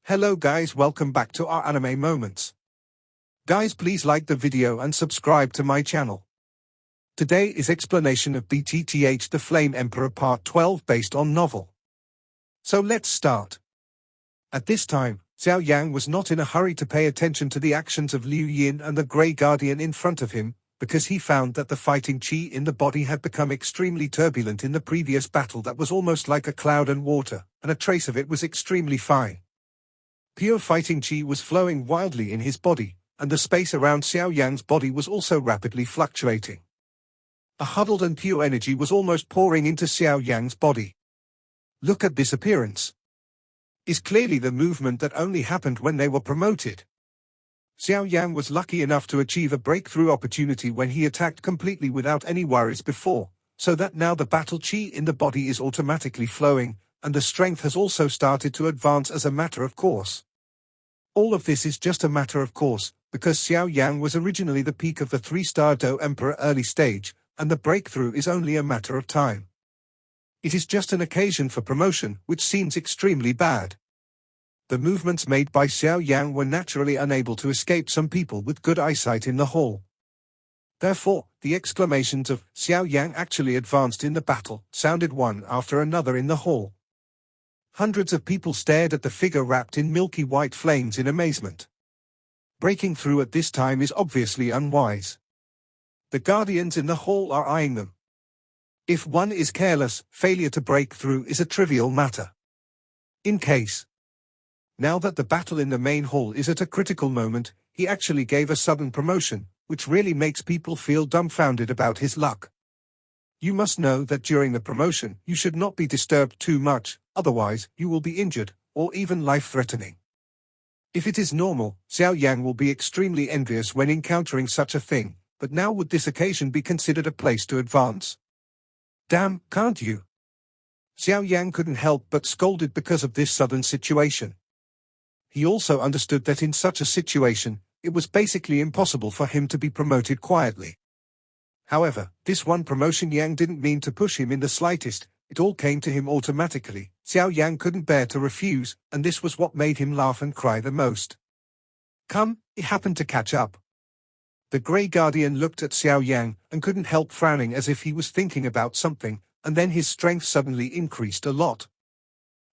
Hello guys, welcome back to our anime moments. Guys, please like the video and subscribe to my channel. Today is explanation of BTTH The Flame Emperor Part 12 based on novel. So let's start. At this time, Xiao Yan was not in a hurry to pay attention to the actions of Liu Yin and the Grey Guardian in front of him, because he found that the fighting chi in the body had become extremely turbulent in the previous battle that was almost like a cloud and water, and a trace of it was extremely fine. Pure fighting chi was flowing wildly in his body, and the space around Xiao Yan's body was also rapidly fluctuating. A huddled and pure energy was almost pouring into Xiao Yan's body. Look at this appearance. Is clearly the movement that only happened when they were promoted. Xiao Yan was lucky enough to achieve a breakthrough opportunity when he attacked completely without any worries before, so that now the battle chi in the body is automatically flowing, and the strength has also started to advance as a matter of course. All of this is just a matter of course, because Xiao Yan was originally the peak of the 3-star Do Emperor early stage, and the breakthrough is only a matter of time. It is just an occasion for promotion, which seems extremely bad. The movements made by Xiao Yan were naturally unable to escape some people with good eyesight in the hall. Therefore, the exclamations of Xiao Yan actually advanced in the battle sounded one after another in the hall. Hundreds of people stared at the figure wrapped in milky white flames in amazement. Breaking through at this time is obviously unwise. The guardians in the hall are eyeing them. If one is careless, failure to break through is a trivial matter. In case. Now that the battle in the main hall is at a critical moment, he actually gave a sudden promotion, which really makes people feel dumbfounded about his luck. You must know that during the promotion, you should not be disturbed too much, otherwise, you will be injured, or even life-threatening. If it is normal, Xiao Yan will be extremely envious when encountering such a thing, but now would this occasion be considered a place to advance? Damn, can't you? Xiao Yan couldn't help but scolded because of this sudden situation. He also understood that in such a situation, it was basically impossible for him to be promoted quietly. However, this one promotion Yang didn't mean to push him in the slightest, it all came to him automatically. Xiao Yan couldn't bear to refuse, and this was what made him laugh and cry the most. Come, it happened to catch up. The Grey Guardian looked at Xiao Yan, and couldn't help frowning as if he was thinking about something, and then his strength suddenly increased a lot.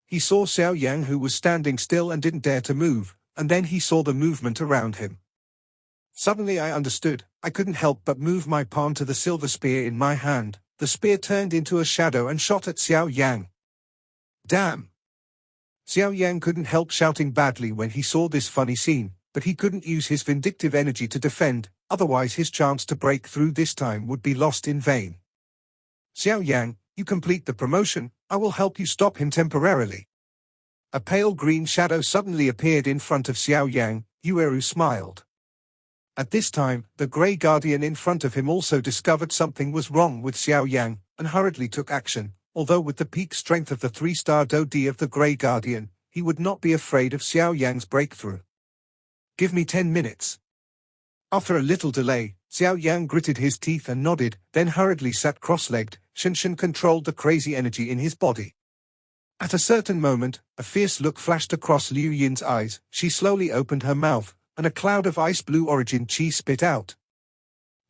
He saw Xiao Yan who was standing still and didn't dare to move, and then he saw the movement around him. Suddenly I understood. I couldn't help but move my palm to the silver spear in my hand. The spear turned into a shadow and shot at Xiao Yan. Damn! Xiao Yan couldn't help shouting badly when he saw this funny scene, but he couldn't use his vindictive energy to defend, otherwise his chance to break through this time would be lost in vain. Xiao Yan, you complete the promotion, I will help you stop him temporarily. A pale green shadow suddenly appeared in front of Xiao Yan. Yueru smiled. At this time, the Grey Guardian in front of him also discovered something was wrong with Xiao Yan, and hurriedly took action. Although with the peak strength of the 3-star Do D of the Grey Guardian, he would not be afraid of Xiao Yan's breakthrough. Give me 10 minutes. After a little delay, Xiao Yan gritted his teeth and nodded, then hurriedly sat cross-legged. Shinshin controlled the crazy energy in his body. At a certain moment, a fierce look flashed across Liu Yin's eyes. She slowly opened her mouth, and a cloud of ice blue origin chi spit out.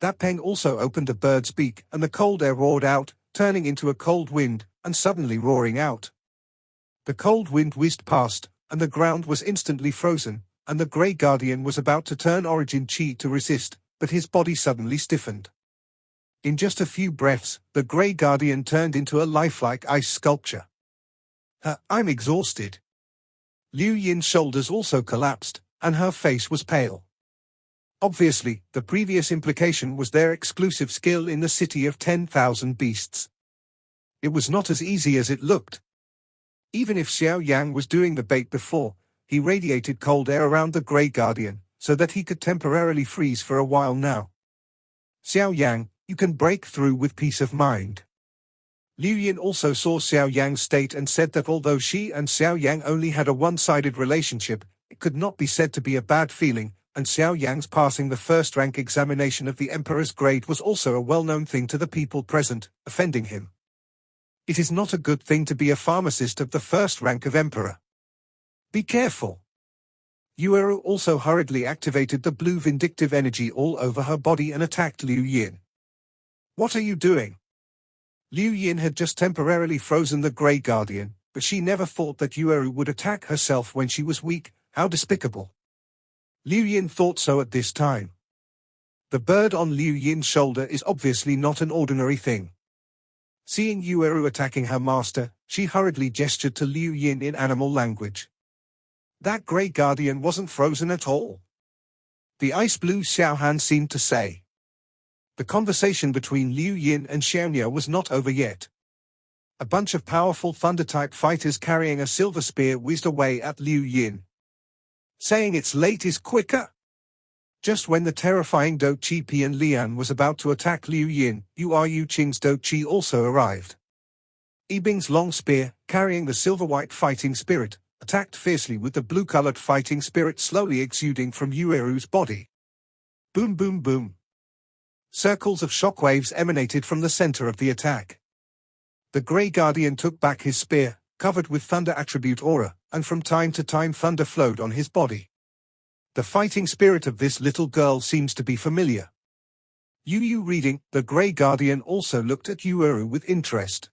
That Peng also opened a bird's beak, and the cold air roared out, turning into a cold wind, and suddenly roaring out. The cold wind whizzed past, and the ground was instantly frozen, and the Grey Guardian was about to turn origin chi to resist, but his body suddenly stiffened. In just a few breaths, the Grey Guardian turned into a lifelike ice sculpture. I'm exhausted. Liu Yin's shoulders also collapsed, and her face was pale. Obviously, the previous implication was their exclusive skill in the city of 10,000 beasts. It was not as easy as it looked. Even if Xiao Yan was doing the bait before, he radiated cold air around the Grey Guardian, so that he could temporarily freeze for a while now. Xiao Yan, you can break through with peace of mind. Liu Yin also saw Xiao Yan's state and said that although she and Xiao Yan only had a one-sided relationship, it could not be said to be a bad feeling, and Xiao Yan's passing the first-rank examination of the Emperor's grade was also a well-known thing to the people present, offending him. It is not a good thing to be a pharmacist of the first rank of Emperor. Be careful. Yueru also hurriedly activated the blue vindictive energy all over her body and attacked Liu Yin. "What are you doing?" Liu Yin had just temporarily frozen the Grey Guardian, but she never thought that Yueru would attack herself when she was weak. How despicable. Liu Yin thought so at this time. The bird on Liu Yin's shoulder is obviously not an ordinary thing. Seeing Yueru attacking her master, she hurriedly gestured to Liu Yin in animal language. "That Grey Guardian wasn't frozen at all," the ice-blue Xiao Yan seemed to say. The conversation between Liu Yin and Xiaonya was not over yet. A bunch of powerful thunder-type fighters carrying a silver spear whizzed away at Liu Yin. Saying it's late is quicker. Just when the terrifying Do Chi Pian Lian was about to attack Liu Yin, Yu Qing's Do Chi also arrived. Yibing's long spear, carrying the silver-white fighting spirit, attacked fiercely with the blue-colored fighting spirit slowly exuding from Yueru's body. Boom boom boom. Circles of shockwaves emanated from the center of the attack. The Grey Guardian took back his spear, covered with thunder attribute aura, and from time to time thunder flowed on his body. The fighting spirit of this little girl seems to be familiar. Yu reading, the Grey Guardian also looked at Yueru with interest.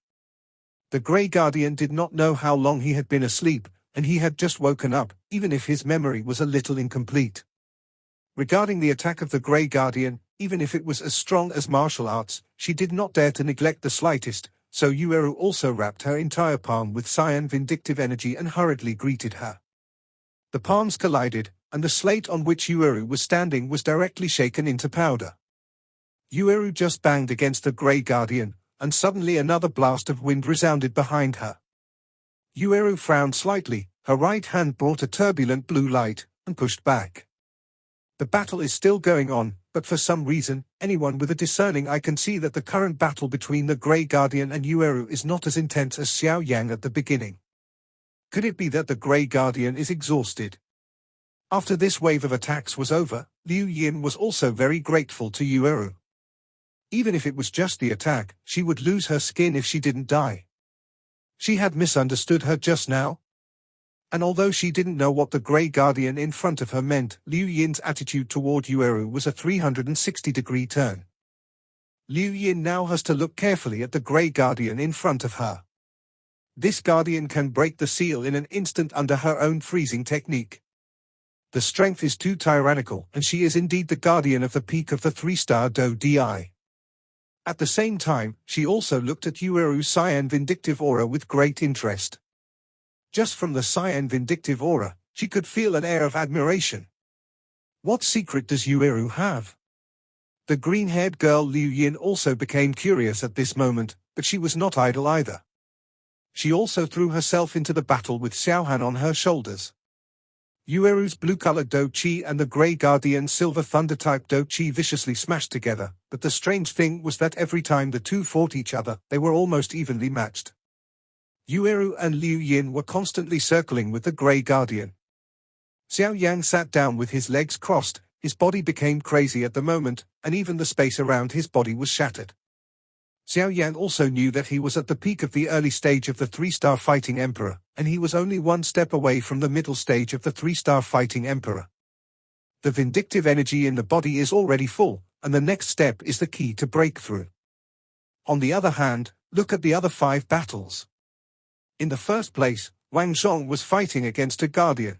The Grey Guardian did not know how long he had been asleep, and he had just woken up, even if his memory was a little incomplete. Regarding the attack of the Grey Guardian, even if it was as strong as martial arts, she did not dare to neglect the slightest, so Yueru also wrapped her entire palm with cyan vindictive energy and hurriedly greeted her. The palms collided, and the slate on which Yueru was standing was directly shaken into powder. Yueru just banged against the Grey Guardian, and suddenly another blast of wind resounded behind her. Yueru frowned slightly, her right hand brought a turbulent blue light, and pushed back. The battle is still going on, but for some reason, anyone with a discerning eye can see that the current battle between the Grey Guardian and Yueru is not as intense as Xiao Yang at the beginning. Could it be that the Grey Guardian is exhausted? After this wave of attacks was over, Liu Yin was also very grateful to Yueru. Even if it was just the attack, she would lose her skin if she didn't die. She had misunderstood her just now. And although she didn't know what the Grey Guardian in front of her meant, Liu Yin's attitude toward Yueru was a 360-degree turn. Liu Yin now has to look carefully at the Grey Guardian in front of her. This Guardian can break the seal in an instant under her own freezing technique. The strength is too tyrannical, and she is indeed the guardian of the peak of the 3-star Do Di. At the same time, she also looked at Yueru's cyan vindictive aura with great interest. Just from the cyan vindictive aura, she could feel an air of admiration. What secret does Yueru have? The green-haired girl Liu Yin also became curious at this moment, but she was not idle either. She also threw herself into the battle with Xiao Han on her shoulders. Yueru's blue-colored Do Chi and the Grey Guardian's silver thunder-type Do Chi viciously smashed together, but the strange thing was that every time the two fought each other, they were almost evenly matched. Yueru and Liu Yin were constantly circling with the Grey Guardian. Xiao Yang sat down with his legs crossed, his body became crazy at the moment, and even the space around his body was shattered. Xiao Yan also knew that he was at the peak of the early stage of the 3-star Fighting Emperor, and he was only one step away from the middle stage of the 3-star Fighting Emperor. The vindictive energy in the body is already full, and the next step is the key to breakthrough. On the other hand, look at the other 5 battles. In the first place, Wang Zhong was fighting against a Guardian.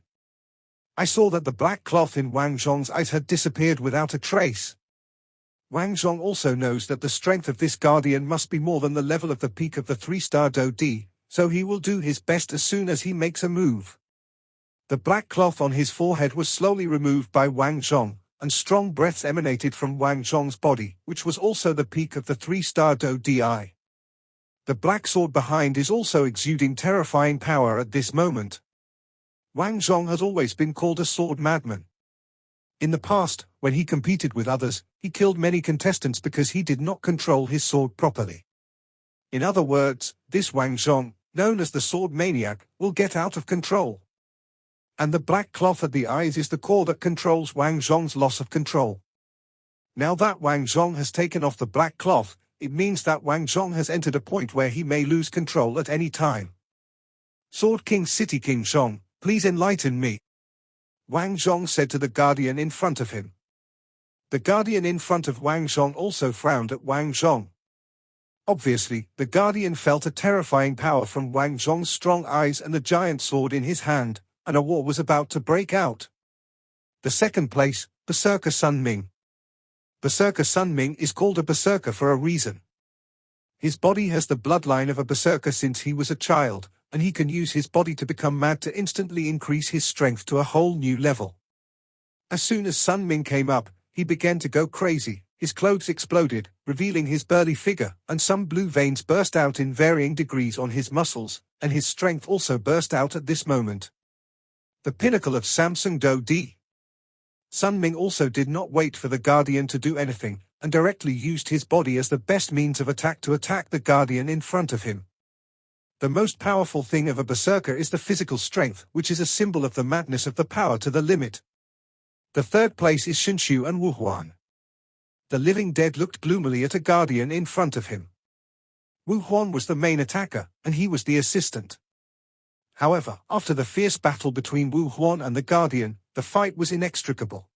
I saw that the black cloth in Wang Zhong's eyes had disappeared without a trace. Wang Zhong also knows that the strength of this Guardian must be more than the level of the peak of the 3-star Do Di, so he will do his best as soon as he makes a move. The black cloth on his forehead was slowly removed by Wang Zhong, and strong breaths emanated from Wang Zhong's body, which was also the peak of the 3-star Do Di. The black sword behind is also exuding terrifying power at this moment. Wang Zhong has always been called a sword madman. In the past, when he competed with others, he killed many contestants because he did not control his sword properly. In other words, this Wang Zhong, known as the sword maniac, will get out of control. And the black cloth at the eyes is the core that controls Wang Zhong's loss of control. Now that Wang Zhong has taken off the black cloth, it means that Wang Zhong has entered a point where he may lose control at any time. Sword King City King Zhong, please enlighten me. Wang Zhong said to the guardian in front of him. The guardian in front of Wang Zhong also frowned at Wang Zhong. Obviously, the guardian felt a terrifying power from Wang Zhong's strong eyes and the giant sword in his hand, and a war was about to break out. The second place, Berserker Sun Ming. Berserker Sun Ming is called a berserker for a reason. His body has the bloodline of a berserker since he was a child, and he can use his body to become mad to instantly increase his strength to a whole new level. As soon as Sun Ming came up, he began to go crazy. His clothes exploded, revealing his burly figure, and some blue veins burst out in varying degrees on his muscles, and his strength also burst out at this moment. The pinnacle of Samsung Do Di. Sun Ming also did not wait for the guardian to do anything, and directly used his body as the best means of attack to attack the guardian in front of him. The most powerful thing of a berserker is the physical strength, which is a symbol of the madness of the power to the limit. The third place is Shinshu and Wu Huan. The living dead looked gloomily at a guardian in front of him. Wu Huan was the main attacker, and he was the assistant. However, after the fierce battle between Wu Huan and the guardian, the fight was inextricable.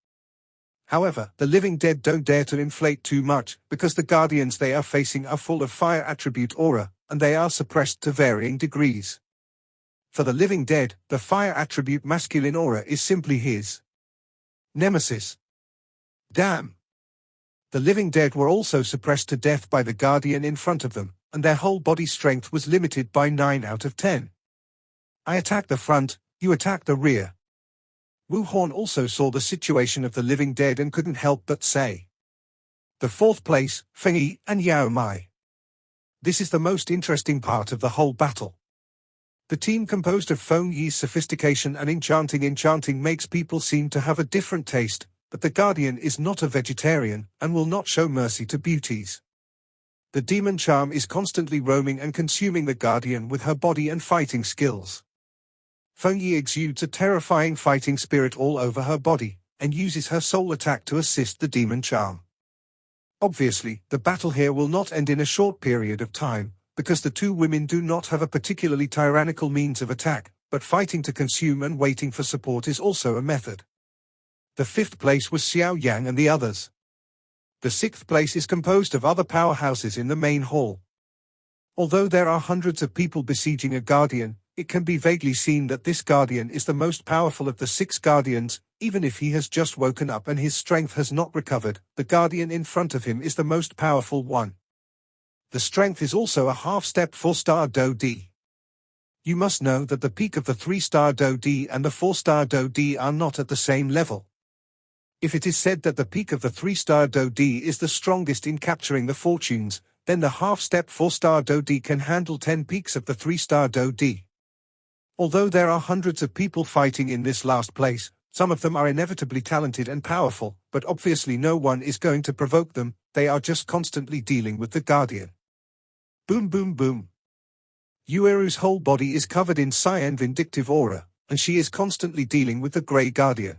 However, the living dead don't dare to inflate too much, because the guardians they are facing are full of fire attribute aura, and they are suppressed to varying degrees. For the living dead, the fire attribute masculine aura is simply his nemesis. Damn! The living dead were also suppressed to death by the guardian in front of them, and their whole body strength was limited by 9 out of 10. I attack the front, you attack the rear. Wu Huan also saw the situation of the living dead and couldn't help but say. The fourth place, Feng Yi and Yao Mai. This is the most interesting part of the whole battle. The team composed of Feng Yi's sophistication and enchanting makes people seem to have a different taste, but the guardian is not a vegetarian, and will not show mercy to beauties. The demon charm is constantly roaming and consuming the guardian with her body and fighting skills. Feng Yi exudes a terrifying fighting spirit all over her body, and uses her soul attack to assist the demon charm. Obviously, the battle here will not end in a short period of time, because the two women do not have a particularly tyrannical means of attack, but fighting to consume and waiting for support is also a method. The fifth place was Xiao Yan and the others. The sixth place is composed of other powerhouses in the main hall. Although there are hundreds of people besieging a guardian, it can be vaguely seen that this guardian is the most powerful of the 6 guardians, even if he has just woken up and his strength has not recovered. The guardian in front of him is the most powerful one. The strength is also a half-step 4-star Do Di. You must know that the peak of the 3-star Do Di and the 4-star Do Di are not at the same level. If it is said that the peak of the 3-star Do Di is the strongest in capturing the fortunes, then the half-step 4-star Do Di can handle 10 peaks of the 3-star Do Di. Although there are hundreds of people fighting in this last place, some of them are inevitably talented and powerful, but obviously no one is going to provoke them, they are just constantly dealing with the guardian. Boom boom boom. Yueru's whole body is covered in cyan vindictive aura, and she is constantly dealing with the Grey Guardian.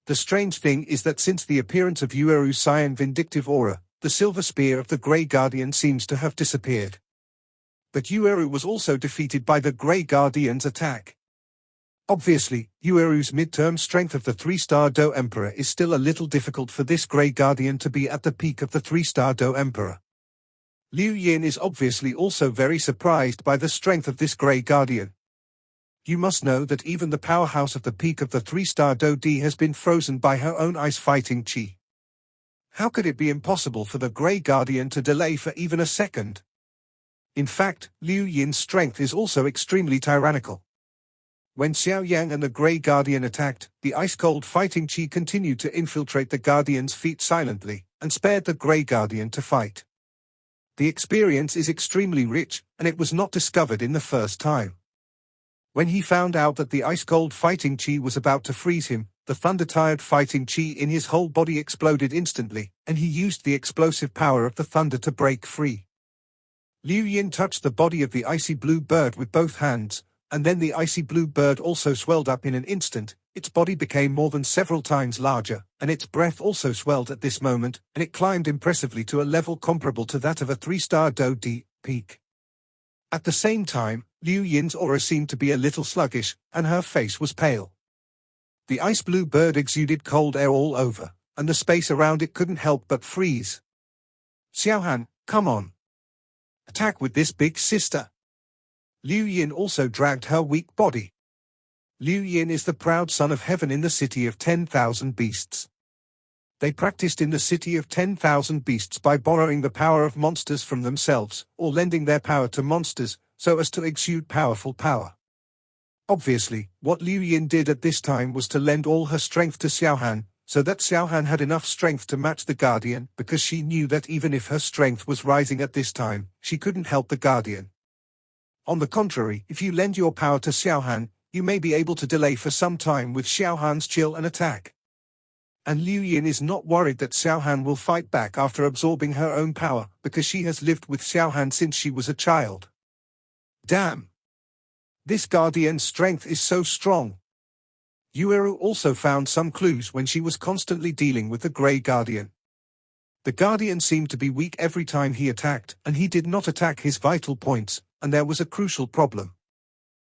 The strange thing is that since the appearance of Yueru's cyan vindictive aura, the silver spear of the Grey Guardian seems to have disappeared. But Yueru was also defeated by the Grey Guardian's attack. Obviously, Yueru's midterm strength of the 3-star Do Emperor is still a little difficult for this Grey Guardian to be at the peak of the 3-star Do Emperor. Liu Yin is obviously also very surprised by the strength of this Grey Guardian. You must know that even the powerhouse of the peak of the 3-star Do Di has been frozen by her own ice-fighting chi. How could it be impossible for the Grey Guardian to delay for even a second? In fact, Liu Yin's strength is also extremely tyrannical. When Xiao Yang and the Grey Guardian attacked, the ice-cold fighting chi continued to infiltrate the Guardian's feet silently, and spared the Grey Guardian to fight. The experience is extremely rich, and it was not discovered in the first time. When he found out that the ice-cold fighting chi was about to freeze him, the thunder-tired fighting chi in his whole body exploded instantly, and he used the explosive power of the thunder to break free. Liu Yin touched the body of the icy blue bird with both hands, and then the icy blue bird also swelled up in an instant. Its body became more than several times larger, and its breath also swelled at this moment, and it climbed impressively to a level comparable to that of a 3-star Do Di peak. At the same time, Liu Yin's aura seemed to be a little sluggish, and her face was pale. The ice blue bird exuded cold air all over, and the space around it couldn't help but freeze. Xiao Han, come on. Attack with this big sister. Liu Yin also dragged her weak body. Liu Yin is the proud son of heaven in the city of 10,000 beasts. They practiced in the city of 10,000 beasts by borrowing the power of monsters from themselves, or lending their power to monsters, so as to exude powerful power. Obviously, what Liu Yin did at this time was to lend all her strength to Xiao Han, so that Xiao Han had enough strength to match the Guardian, because she knew that even if her strength was rising at this time, she couldn't help the Guardian. On the contrary, if you lend your power to Xiao Han, you may be able to delay for some time with Xiao Han's chill and attack. And Liu Yin is not worried that Xiao Han will fight back after absorbing her own power, because she has lived with Xiao Han since she was a child. Damn! This Guardian's strength is so strong. Yueru also found some clues when she was constantly dealing with the Grey Guardian. The Guardian seemed to be weak every time he attacked, and he did not attack his vital points, and there was a crucial problem.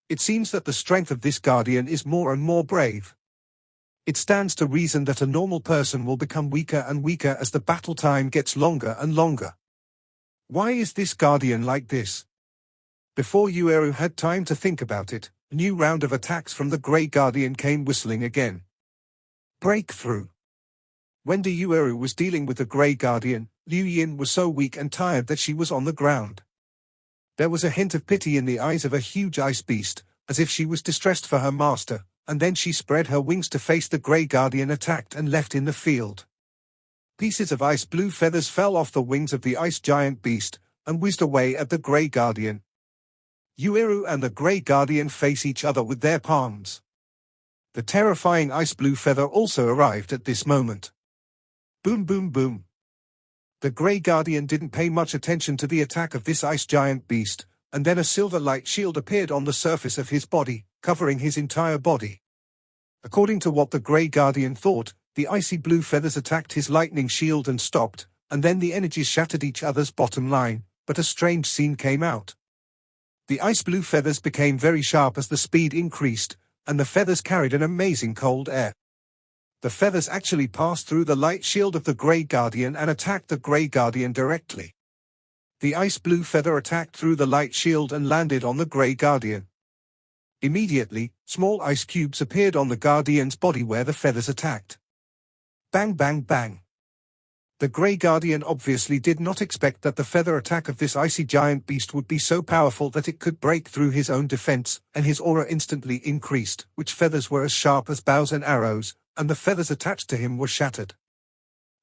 It seems that the strength of this Guardian is more and more brave. It stands to reason that a normal person will become weaker and weaker as the battle time gets longer and longer. Why is this Guardian like this? Before Yueru had time to think about it, a new round of attacks from the Grey Guardian came whistling again. Breakthrough. When Yueru was dealing with the Grey Guardian, Liu Yin was so weak and tired that she was on the ground. There was a hint of pity in the eyes of a huge ice beast, as if she was distressed for her master, and then she spread her wings to face the Grey Guardian attacked and left in the field. Pieces of ice blue feathers fell off the wings of the ice giant beast, and whizzed away at the Grey Guardian. Yueru and the Grey Guardian face each other with their palms. The terrifying ice blue feather also arrived at this moment. Boom boom boom. The Grey Guardian didn't pay much attention to the attack of this ice giant beast, and then a silver light shield appeared on the surface of his body, covering his entire body. According to what the Grey Guardian thought, the icy blue feathers attacked his lightning shield and stopped, and then the energies shattered each other's bottom line, but a strange scene came out. The ice blue feathers became very sharp as the speed increased, and the feathers carried an amazing cold air. The feathers actually passed through the light shield of the Grey Guardian and attacked the Grey Guardian directly. The ice blue feather attacked through the light shield and landed on the Grey Guardian. Immediately, small ice cubes appeared on the Guardian's body where the feathers attacked. Bang bang bang. The Grey Guardian obviously did not expect that the feather attack of this icy giant beast would be so powerful that it could break through his own defense, and his aura instantly increased, which feathers were as sharp as bows and arrows, and the feathers attached to him were shattered.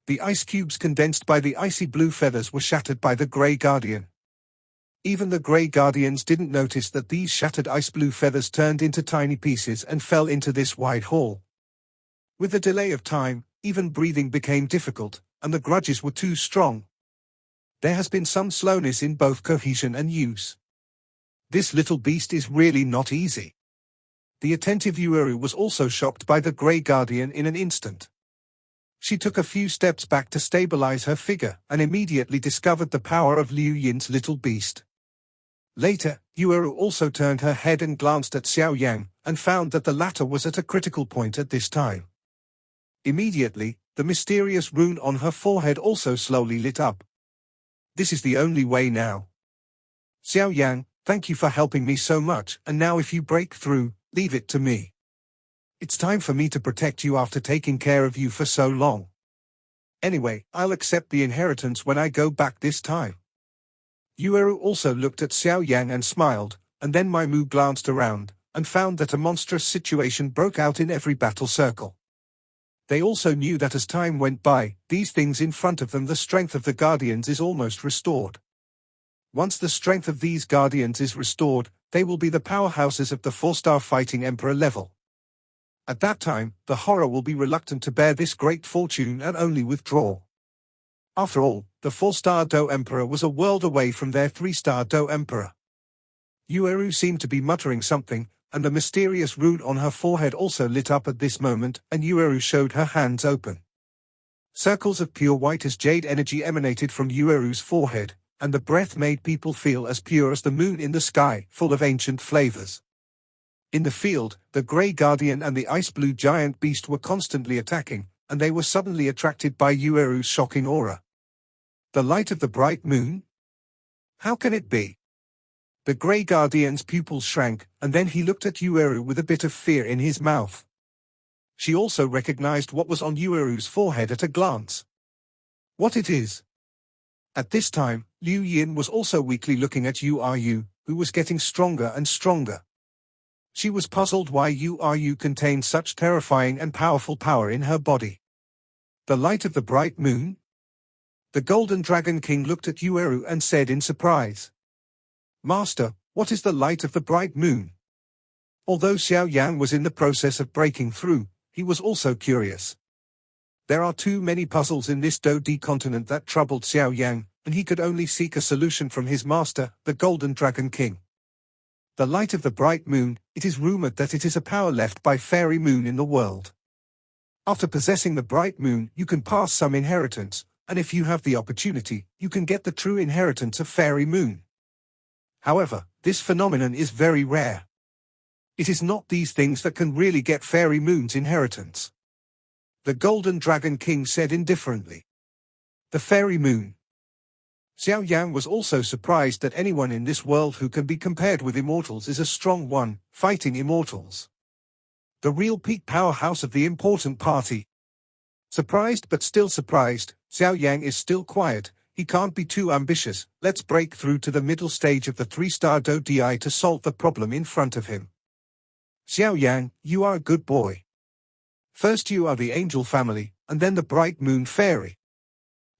The ice cubes condensed by the icy blue feathers were shattered by the Grey Guardian. Even the Grey Guardians didn't notice that these shattered ice blue feathers turned into tiny pieces and fell into this wide hall. With the delay of time, even breathing became difficult, and the grudges were too strong. There has been some slowness in both cohesion and use. This little beast is really not easy. The attentive Yueru was also shocked by the Grey Guardian in an instant. She took a few steps back to stabilize her figure, and immediately discovered the power of Liu Yin's little beast. Later, Yueru also turned her head and glanced at Xiao Yan, and found that the latter was at a critical point at this time. Immediately, the mysterious rune on her forehead also slowly lit up. This is the only way now. Xiao Yan, thank you for helping me so much, and now if you break through, leave it to me. It's time for me to protect you after taking care of you for so long. Anyway, I'll accept the inheritance when I go back this time. Yueru also looked at Xiao Yan and smiled, and then Maimu glanced around, and found that a monstrous situation broke out in every battle circle. They also knew that as time went by, these things in front of them, the strength of the Guardians is almost restored. Once the strength of these Guardians is restored, they will be the powerhouses of the 4-star fighting emperor level. At that time, the horror will be reluctant to bear this great fortune and only withdraw. After all, the 4-star Do Emperor was a world away from their 3-star Do Emperor. Yueru seemed to be muttering something, and the mysterious rune on her forehead also lit up at this moment, and Yueru showed her hands open. Circles of pure white as jade energy emanated from Yueru's forehead, and the breath made people feel as pure as the moon in the sky, full of ancient flavors. In the field, the Grey Guardian and the ice-blue giant beast were constantly attacking, and they were suddenly attracted by Yueru's shocking aura. The light of the bright moon? How can it be? The Grey Guardian's pupils shrank, and then he looked at Yueru with a bit of fear in his mouth. She also recognized what was on Yueru's forehead at a glance. What it is? At this time, Liu Yin was also weakly looking at Yu, who was getting stronger and stronger. She was puzzled why Yu contained such terrifying and powerful power in her body. The light of the bright moon? The Golden Dragon King looked at Yueru and said in surprise, "Master, what is the light of the bright moon?" Although Xiao Yan was in the process of breaking through, he was also curious. There are too many puzzles in this Do-Di continent that troubled Xiao Yan, and he could only seek a solution from his master, the Golden Dragon King. The light of the bright moon, it is rumored that it is a power left by Fairy Moon in the world. After possessing the bright moon, you can pass some inheritance, and if you have the opportunity, you can get the true inheritance of Fairy Moon. However, this phenomenon is very rare. It is not these things that can really get Fairy Moon's inheritance. The Golden Dragon King said indifferently. The Fairy Moon. Xiao Yan was also surprised that anyone in this world who can be compared with immortals is a strong one, fighting immortals. The real peak powerhouse of the important party. Surprised but still surprised, Xiao Yan is still quiet. He can't be too ambitious. Let's break through to the middle stage of the 3-star Do-Di to solve the problem in front of him. Xiao Yan, you are a good boy. First you are the angel family, and then the bright moon fairy.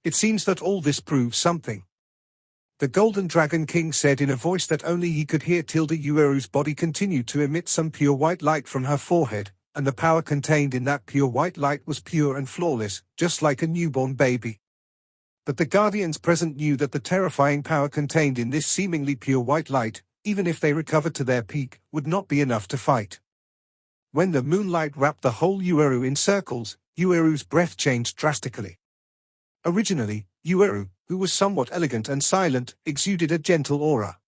It seems that all this proves something. The Golden Dragon King said in a voice that only he could hear. Yueru's body continued to emit some pure white light from her forehead, and the power contained in that pure white light was pure and flawless, just like a newborn baby. But the Guardians present knew that the terrifying power contained in this seemingly pure white light, even if they recovered to their peak, would not be enough to fight. When the moonlight wrapped the whole Yueru in circles, Yueru's breath changed drastically. Originally, Yueru, who was somewhat elegant and silent, exuded a gentle aura.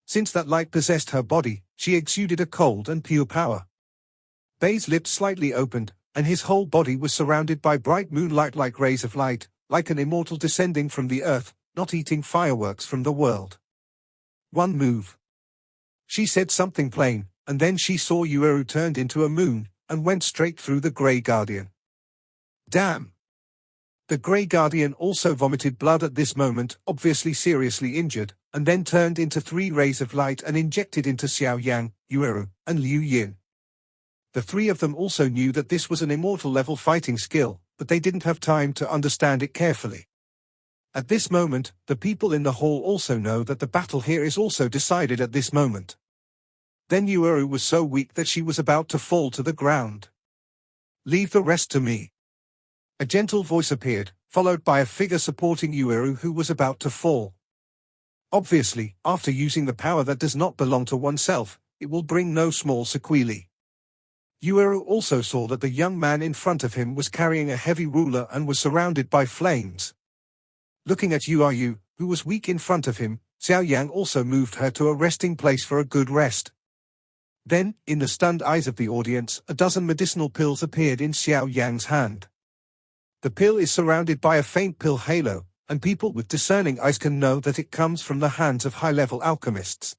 Since that light possessed her body, she exuded a cold and pure power. Bei's lips slightly opened, and his whole body was surrounded by bright moonlight-like rays of light, like an immortal descending from the earth, not eating fireworks from the world. One move. She said something plain, and then she saw Yueru turned into a moon, and went straight through the Grey Guardian. Damn! The Grey Guardian also vomited blood at this moment, obviously seriously injured, and then turned into 3 rays of light and injected into Xiao Yan, Yueru, and Liu Yin. The 3 of them also knew that this was an immortal-level fighting skill, but they didn't have time to understand it carefully. At this moment, the people in the hall also know that the battle here is also decided at this moment. Then Yueru was so weak that she was about to fall to the ground. Leave the rest to me. A gentle voice appeared, followed by a figure supporting Yueru who was about to fall. Obviously, after using the power that does not belong to oneself, it will bring no small sequelae. Yueru also saw that the young man in front of him was carrying a heavy ruler and was surrounded by flames. Looking at Yu, who was weak in front of him, Xiao Yan also moved her to a resting place for a good rest. Then, in the stunned eyes of the audience, a dozen medicinal pills appeared in Xiao Yan's hand. The pill is surrounded by a faint pill halo, and people with discerning eyes can know that it comes from the hands of high-level alchemists.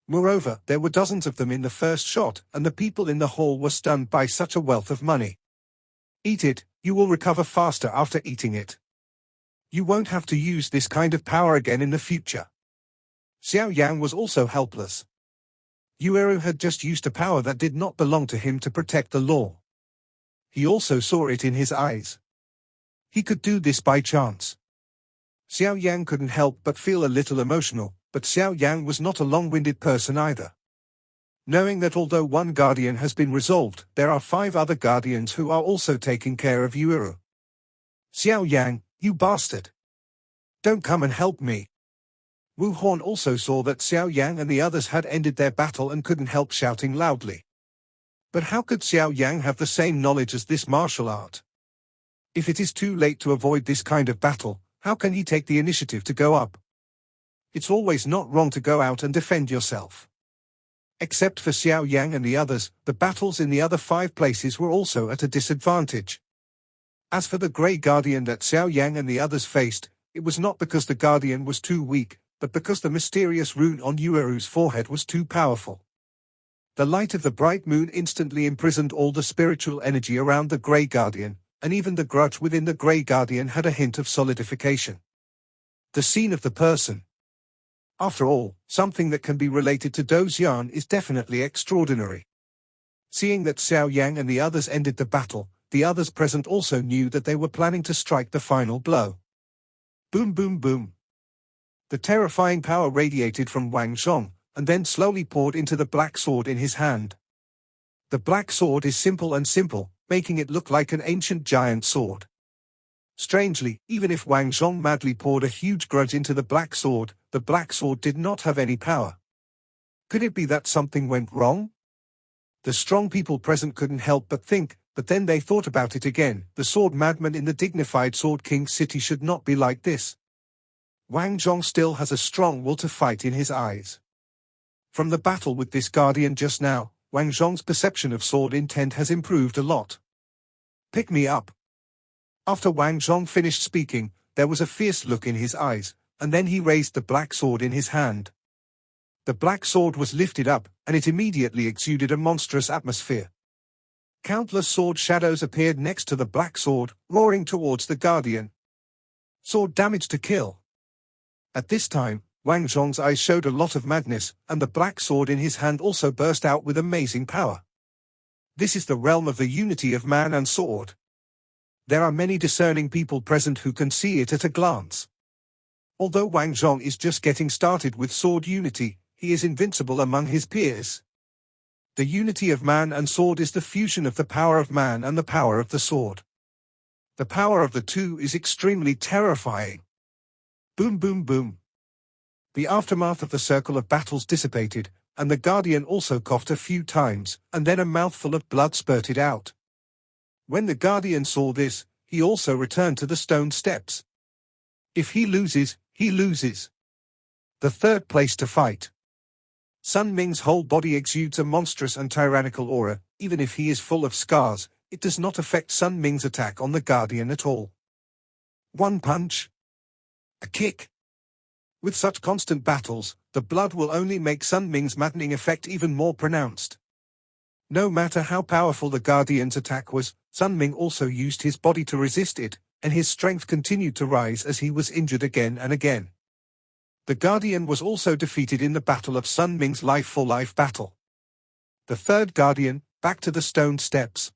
Moreover, there were dozens of them in the first shot, and the people in the hall were stunned by such a wealth of money. Eat it, you will recover faster after eating it. You won't have to use this kind of power again in the future. Xiao Yan was also helpless. Yueru had just used a power that did not belong to him to protect the law. He also saw it in his eyes. He could do this by chance. Xiao Yan couldn't help but feel a little emotional, but Xiao Yan was not a long-winded person either. Knowing that although one guardian has been resolved, there are 5 other guardians who are also taking care of Yueru. Xiao Yan, you bastard! Don't come and help me! Wu Horn also saw that Xiao Yan and the others had ended their battle and couldn't help shouting loudly. But how could Xiao Yan have the same knowledge as this martial art? If it is too late to avoid this kind of battle, how can he take the initiative to go up? It's always not wrong to go out and defend yourself. Except for Xiao Yan and the others, the battles in the other 5 places were also at a disadvantage. As for the Grey Guardian that Xiao Yan and the others faced, it was not because the Guardian was too weak, but because the mysterious rune on Yueru's forehead was too powerful. The light of the bright moon instantly imprisoned all the spiritual energy around the Grey Guardian, and even the grudge within the Grey Guardian had a hint of solidification. The scene of the person. After all, something that can be related to Do Xian is definitely extraordinary. Seeing that Xiao Yang and the others ended the battle, the others present also knew that they were planning to strike the final blow. Boom boom boom. The terrifying power radiated from Wang Zhong, and then slowly poured into the black sword in his hand. The black sword is simple and simple, making it look like an ancient giant sword. Strangely, even if Wang Zhong madly poured a huge grudge into the black sword did not have any power. Could it be that something went wrong? The strong people present couldn't help but think, but then they thought about it again. The sword madman in the dignified Sword King city should not be like this. Wang Zhong still has a strong will to fight in his eyes. From the battle with this guardian just now, Wang Zhong's perception of sword intent has improved a lot. Pick me up. After Wang Zhong finished speaking, there was a fierce look in his eyes, and then he raised the black sword in his hand. The black sword was lifted up, and it immediately exuded a monstrous atmosphere. Countless sword shadows appeared next to the black sword, roaring towards the guardian. Sword damage to kill. At this time, Wang Zhong's eyes showed a lot of madness, and the black sword in his hand also burst out with amazing power. This is the realm of the unity of man and sword. There are many discerning people present who can see it at a glance. Although Wang Zhong is just getting started with sword unity, he is invincible among his peers. The unity of man and sword is the fusion of the power of man and the power of the sword. The power of the two is extremely terrifying. Boom boom boom. The aftermath of the circle of battles dissipated, and the guardian also coughed a few times, and then a mouthful of blood spurted out. When the guardian saw this, he also returned to the stone steps. If he loses, he loses. The third place to fight. Sun Ming's whole body exudes a monstrous and tyrannical aura. Even if he is full of scars, it does not affect Sun Ming's attack on the guardian at all. One punch. A kick. With such constant battles, the blood will only make Sun Ming's maddening effect even more pronounced. No matter how powerful the guardian's attack was, Sun Ming also used his body to resist it, and his strength continued to rise as he was injured again and again. The Guardian was also defeated in the battle of Sun Ming's life-for-life battle. The third Guardian, back to the stone steps.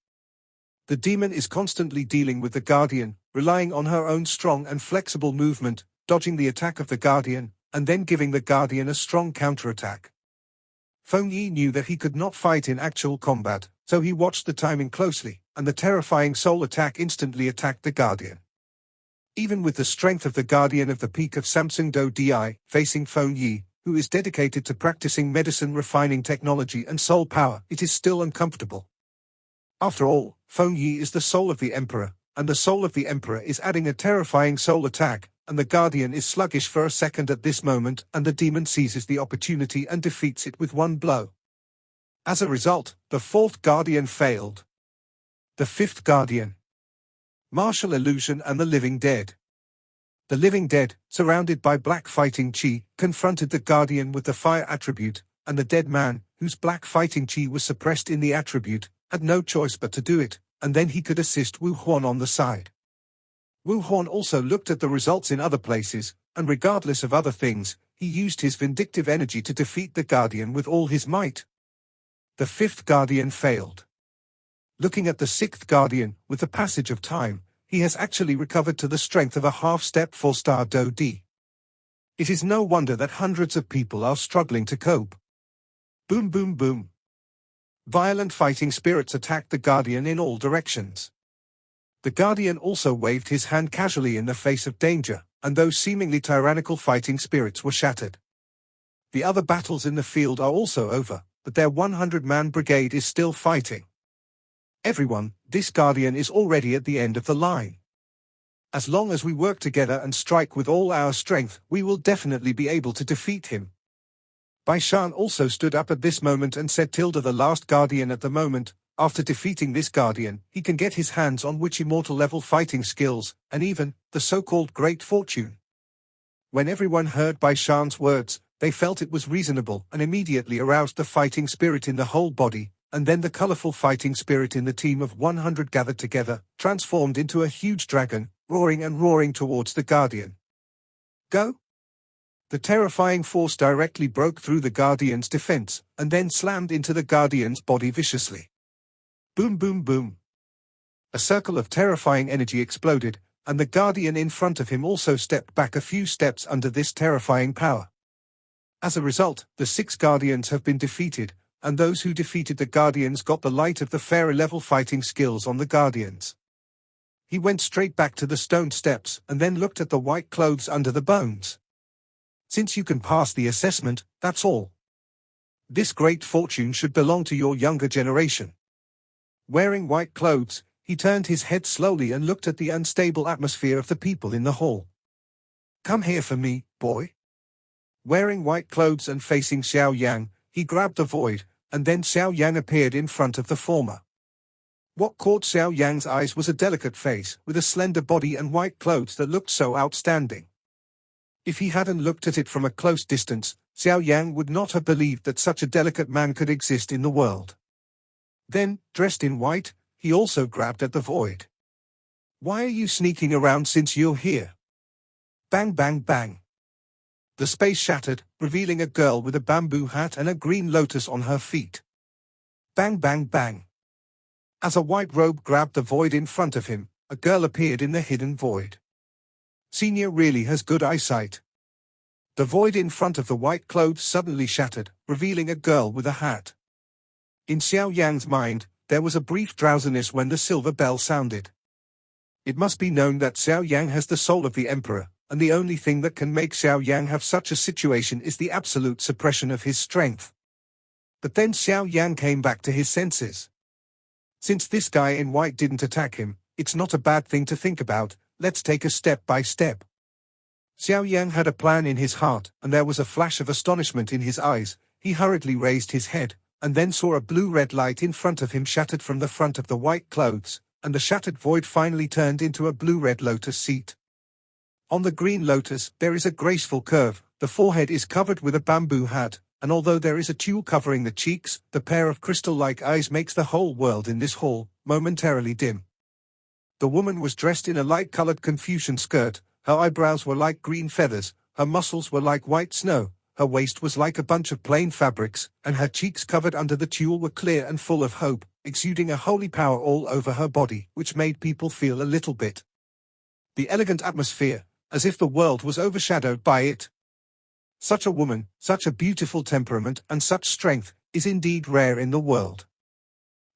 The demon is constantly dealing with the Guardian, relying on her own strong and flexible movement, dodging the attack of the Guardian, and then giving the Guardian a strong counterattack. Feng Yi knew that he could not fight in actual combat, so he watched the timing closely, and the terrifying soul attack instantly attacked the Guardian. Even with the strength of the Guardian of the peak of Samsung Do Di, facing Feng Yi, who is dedicated to practicing medicine refining technology and soul power, it is still uncomfortable. After all, Feng Yi is the soul of the Emperor, and the soul of the Emperor is adding a terrifying soul attack, and the Guardian is sluggish for a second at this moment, and the demon seizes the opportunity and defeats it with one blow. As a result, the fourth Guardian failed. The fifth Guardian. Martial Illusion and the Living Dead. The Living Dead, surrounded by black fighting chi, confronted the Guardian with the fire attribute, and the dead man, whose black fighting chi was suppressed in the attribute, had no choice but to do it, and then he could assist Wu Huan on the side. Wu Huan also looked at the results in other places, and regardless of other things, he used his vindictive energy to defeat the Guardian with all his might. The fifth Guardian failed. Looking at the sixth Guardian, with the passage of time, he has actually recovered to the strength of a half-step 4-star Do Di. It is no wonder that hundreds of people are struggling to cope. Boom boom boom. Violent fighting spirits attacked the Guardian in all directions. The Guardian also waved his hand casually in the face of danger, and those seemingly tyrannical fighting spirits were shattered. The other battles in the field are also over, but their 100-man brigade is still fighting. Everyone, this Guardian is already at the end of the line. As long as we work together and strike with all our strength, we will definitely be able to defeat him. Bai Shan also stood up at this moment and said Tilda the last guardian at the moment. After defeating this guardian, he can get his hands on which immortal level fighting skills, and even, the so-called great fortune. When everyone heard Bai Shan's words, they felt it was reasonable and immediately aroused the fighting spirit in the whole body, and then the colorful fighting spirit in the team of 100 gathered together, transformed into a huge dragon, roaring towards the guardian. Go! The terrifying force directly broke through the guardian's defense, and then slammed into the guardian's body viciously. Boom boom boom. A circle of terrifying energy exploded, and the guardian in front of him also stepped back a few steps under this terrifying power. As a result, the 6 guardians have been defeated, and those who defeated the guardians got the light of the fairer level fighting skills on the guardians. He went straight back to the stone steps and then looked at the white clothes under the bones. Since you can pass the assessment, that's all. This great fortune should belong to your younger generation. Wearing white clothes, he turned his head slowly and looked at the unstable atmosphere of the people in the hall. Come here for me, boy. Wearing white clothes and facing Xiao Yan, he grabbed the void, and then Xiao Yan appeared in front of the former. What caught Xiao Yan's eyes was a delicate face, with a slender body and white clothes that looked so outstanding. If he hadn't looked at it from a close distance, Xiao Yan would not have believed that such a delicate man could exist in the world. Then, dressed in white, he also grabbed at the void. Why are you sneaking around since you're here? Bang bang bang. The space shattered, revealing a girl with a bamboo hat and a green lotus on her feet. Bang bang bang. As a white robe grabbed the void in front of him, a girl appeared in the hidden void. Senior really has good eyesight. The void in front of the white clothes suddenly shattered, revealing a girl with a hat. In Xiao Yan's mind, there was a brief drowsiness when the silver bell sounded. It must be known that Xiao Yan has the soul of the emperor, and the only thing that can make Xiao Yan have such a situation is the absolute suppression of his strength. But then Xiao Yan came back to his senses. Since this guy in white didn't attack him, it's not a bad thing to think about. Let's take a step by step. Xiao Yan had a plan in his heart, and there was a flash of astonishment in his eyes. He hurriedly raised his head, and then saw a blue-red light in front of him shattered from the front of the white clothes, and the shattered void finally turned into a blue-red lotus seat. On the green lotus, there is a graceful curve, the forehead is covered with a bamboo hat, and although there is a tulle covering the cheeks, the pair of crystal-like eyes makes the whole world in this hall momentarily dim. The woman was dressed in a light-colored Confucian skirt, her eyebrows were like green feathers, her muscles were like white snow, her waist was like a bunch of plain fabrics, and her cheeks covered under the tulle were clear and full of hope, exuding a holy power all over her body, which made people feel a little bit. The elegant atmosphere, as if the world was overshadowed by it. Such a woman, such a beautiful temperament and such strength, is indeed rare in the world.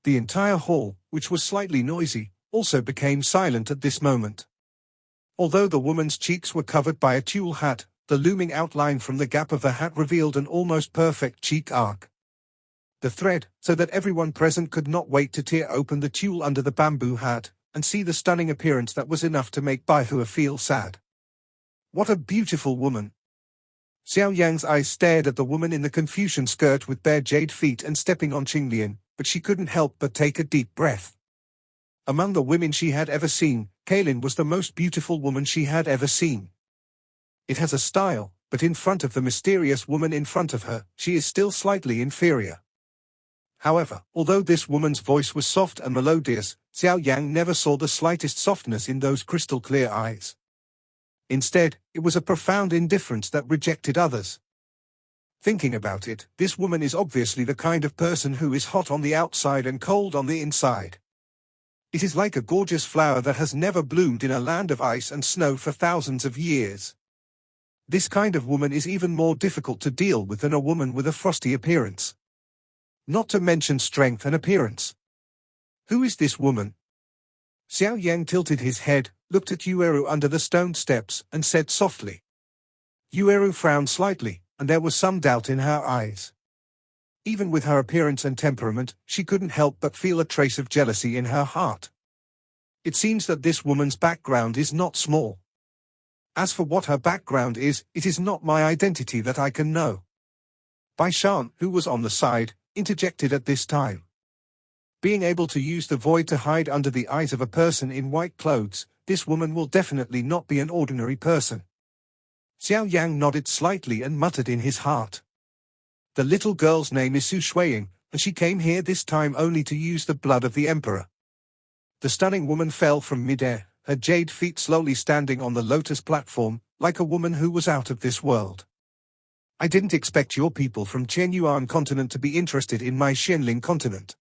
The entire hall, which was slightly noisy, also became silent at this moment. Although the woman's cheeks were covered by a tulle hat, the looming outline from the gap of the hat revealed an almost perfect cheek arc. The thread, so that everyone present could not wait to tear open the tulle under the bamboo hat, and see the stunning appearance that was enough to make Bai Hua feel sad. What a beautiful woman! Xiao Yan's eyes stared at the woman in the Confucian skirt with bare jade feet and stepping on Qinglian, but she couldn't help but take a deep breath. Among the women she had ever seen, Kaylin was the most beautiful woman she had ever seen. It has a style, but in front of the mysterious woman in front of her, she is still slightly inferior. However, although this woman's voice was soft and melodious, Xiao Yan never saw the slightest softness in those crystal-clear eyes. Instead, it was a profound indifference that rejected others. Thinking about it, this woman is obviously the kind of person who is hot on the outside and cold on the inside. It is like a gorgeous flower that has never bloomed in a land of ice and snow for thousands of years. This kind of woman is even more difficult to deal with than a woman with a frosty appearance. Not to mention strength and appearance. Who is this woman? Xiao Yan tilted his head, looked at Yueru under the stone steps, and said softly. Yueru frowned slightly, and there was some doubt in her eyes. Even with her appearance and temperament, she couldn't help but feel a trace of jealousy in her heart. It seems that this woman's background is not small. As for what her background is, it is not my identity that I can know. Bai Shan, who was on the side, interjected at this time. Being able to use the void to hide under the eyes of a person in white clothes, this woman will definitely not be an ordinary person. Xiao Yang nodded slightly and muttered in his heart. The little girl's name is Su Shuiying, and she came here this time only to use the blood of the emperor. The stunning woman fell from midair, her jade feet slowly standing on the lotus platform, like a woman who was out of this world. I didn't expect your people from Qianyuan continent to be interested in my Xianling continent.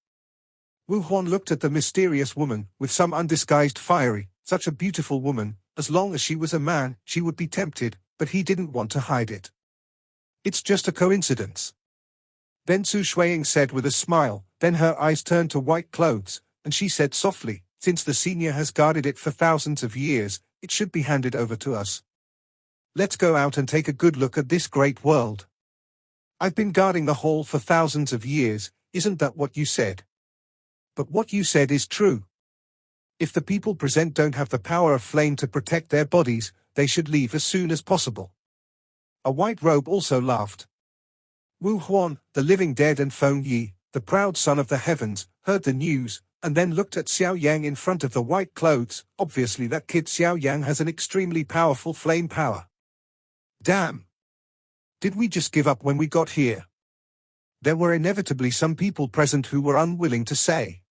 Wu Huan looked at the mysterious woman, with some undisguised fiery. Such a beautiful woman, as long as she was a man, she would be tempted, but he didn't want to hide it. It's just a coincidence. Then Su Shuiying said with a smile, then her eyes turned to white clothes, and she said softly, since the senior has guarded it for thousands of years, it should be handed over to us. Let's go out and take a good look at this great world. I've been guarding the hall for thousands of years, isn't that what you said? But what you said is true. If the people present don't have the power of flame to protect their bodies, they should leave as soon as possible. A white robe also laughed. Wu Huan, the living dead, and Feng Yi, the proud son of the heavens, heard the news, and then looked at Xiao Yang in front of the white clothes. Obviously that kid Xiao Yang has an extremely powerful flame power. Damn! Did we just give up when we got here? There were inevitably some people present who were unwilling to say.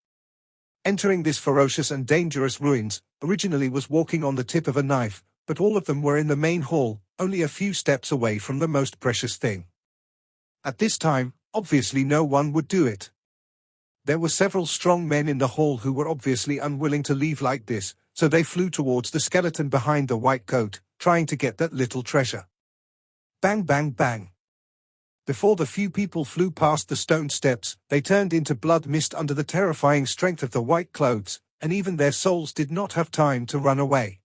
Entering this ferocious and dangerous ruins, originally was walking on the tip of a knife, but all of them were in the main hall, only a few steps away from the most precious thing. At this time, obviously no one would do it. There were several strong men in the hall who were obviously unwilling to leave like this, so they flew towards the skeleton behind the white coat, trying to get that little treasure. Bang bang bang. Before the few people flew past the stone steps, they turned into blood mist under the terrifying strength of the white clothes, and even their souls did not have time to run away.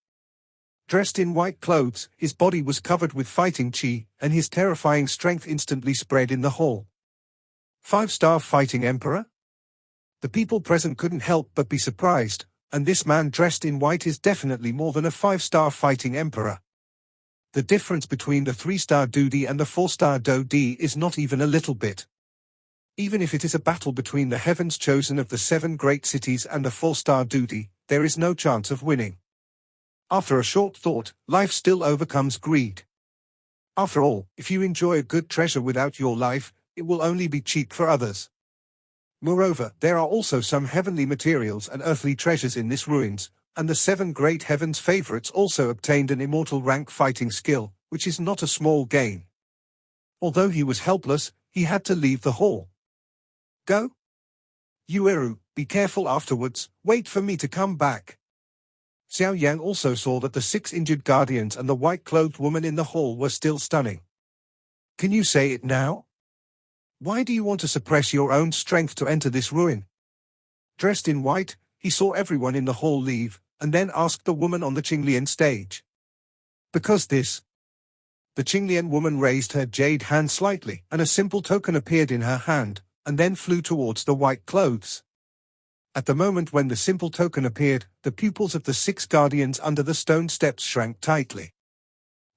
Dressed in white clothes, his body was covered with fighting chi, and his terrifying strength instantly spread in the hall. 5-star fighting emperor? The people present couldn't help but be surprised, and this man dressed in white is definitely more than a 5-star fighting emperor. The difference between the 3-star Dodi and the 4-star Dodi is not even a little bit. Even if it is a battle between the heavens chosen of the 7 great cities and the 4-star Dodi, there is no chance of winning. After a short thought, life still overcomes greed. After all, if you enjoy a good treasure without your life, it will only be cheap for others. Moreover, there are also some heavenly materials and earthly treasures in this ruins, and the 7 great heavens favorites also obtained an immortal rank fighting skill, which is not a small gain. Although he was helpless, he had to leave the hall. Go? Yueru, be careful afterwards, wait for me to come back. Xiao Yang also saw that the 6 injured guardians and the white-clothed woman in the hall were still stunning. Can you say it now? Why do you want to suppress your own strength to enter this ruin? Dressed in white, he saw everyone in the hall leave, and then asked the woman on the Qinglian stage. Because this. The Qinglian woman raised her jade hand slightly, and a simple token appeared in her hand, and then flew towards the white clothes. At the moment when the simple token appeared, the pupils of the 6 guardians under the stone steps shrank tightly.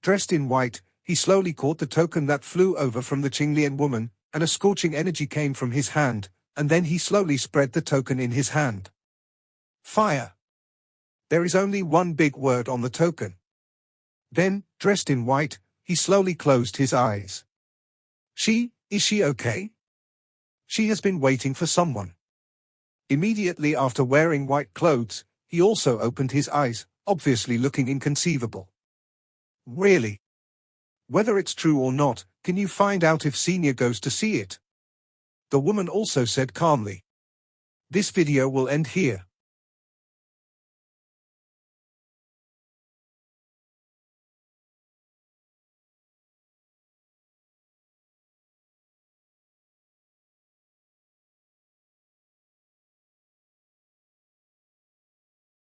Dressed in white, he slowly caught the token that flew over from the Qinglian woman, and a scorching energy came from his hand, and then he slowly spread the token in his hand. Fire. There is only one big word on the token. Then, dressed in white, he slowly closed his eyes. Is she okay? She has been waiting for someone. Immediately after wearing white clothes, he also opened his eyes, obviously looking inconceivable. Really? Whether it's true or not, can you find out if Senior goes to see it? The woman also said calmly. This video will end here.